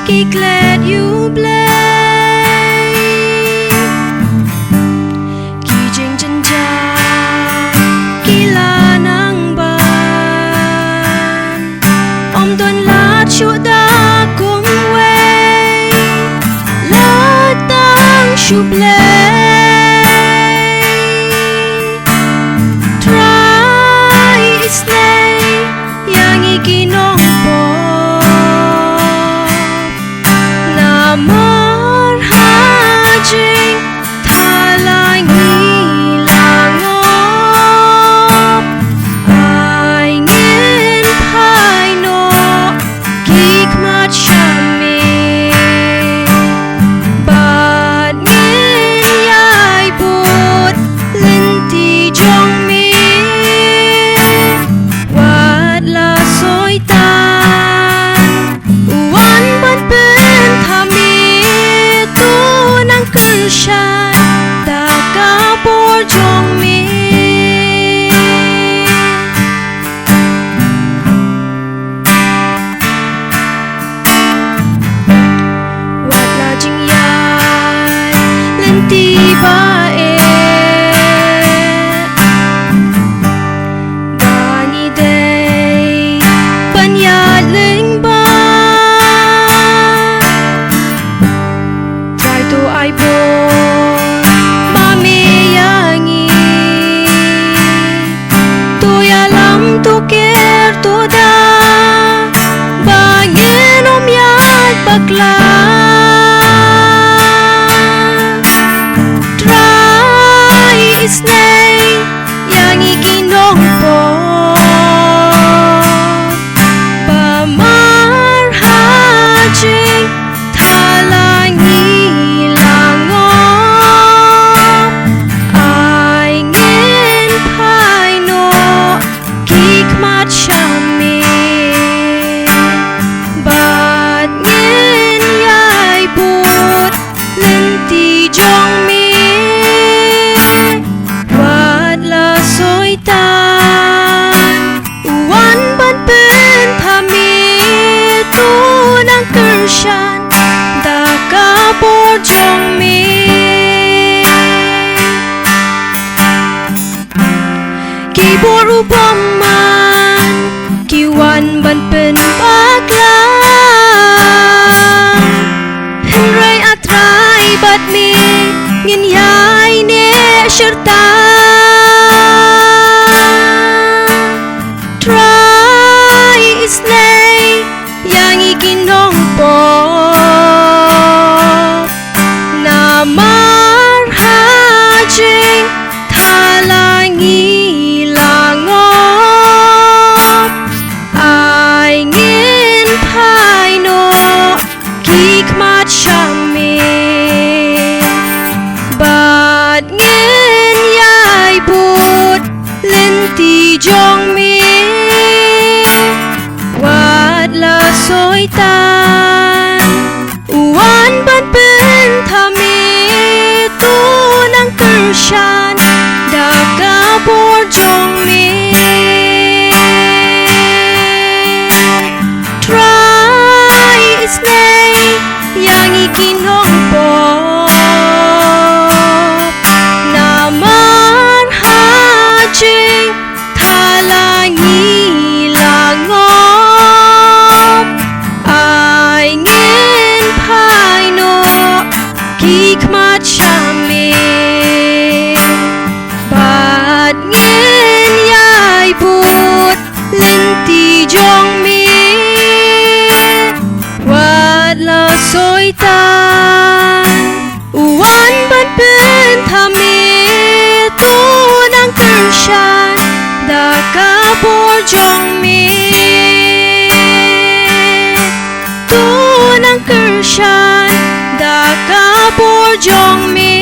kỳ glad you play kỳ jing chân cha kỳ la nang ban om tuần lá chúa đã cùng quay lá tang chụp lên try slay yang ikinong po na marhajing talang hilangop ay ngin pai no kikmat shami but ngin yai put linti jong mi wat la soi tan uan ban pen thami tu nang kershan ta ka por jong mi wat la jing yai linti ba Bani day Panyadling ba Try to I born Mami yangi Tu ya lam tu ker tu da Bangin yad bakla Try isnay yang ikinong po pamarhajing talang hilangop ay ngin pai no kikmat shami but ngin yai put linti jong mi wat la soi tan uan ban pen thami tu nang kershan da ka por jong mi ki por upaman ki wan ban pen baklang henrai atrai bat mi ngin yai ne serta try isnay yang ikinong po na marhajing talang hilangop ay ngin pai no kikmat shami but ngin yai put linti jong mi wat la soi tan uan ban pen thami tu nang kershan da ka por jong mi try isnay yang ikinong po na marhajing talang hilangop ay ngin pai no kikmat shami but ngin yai put linti jong mi wat la soi tan uan ban pen thami tu nang kershan da ka por jong mi tu nang kershan da ka por jong mi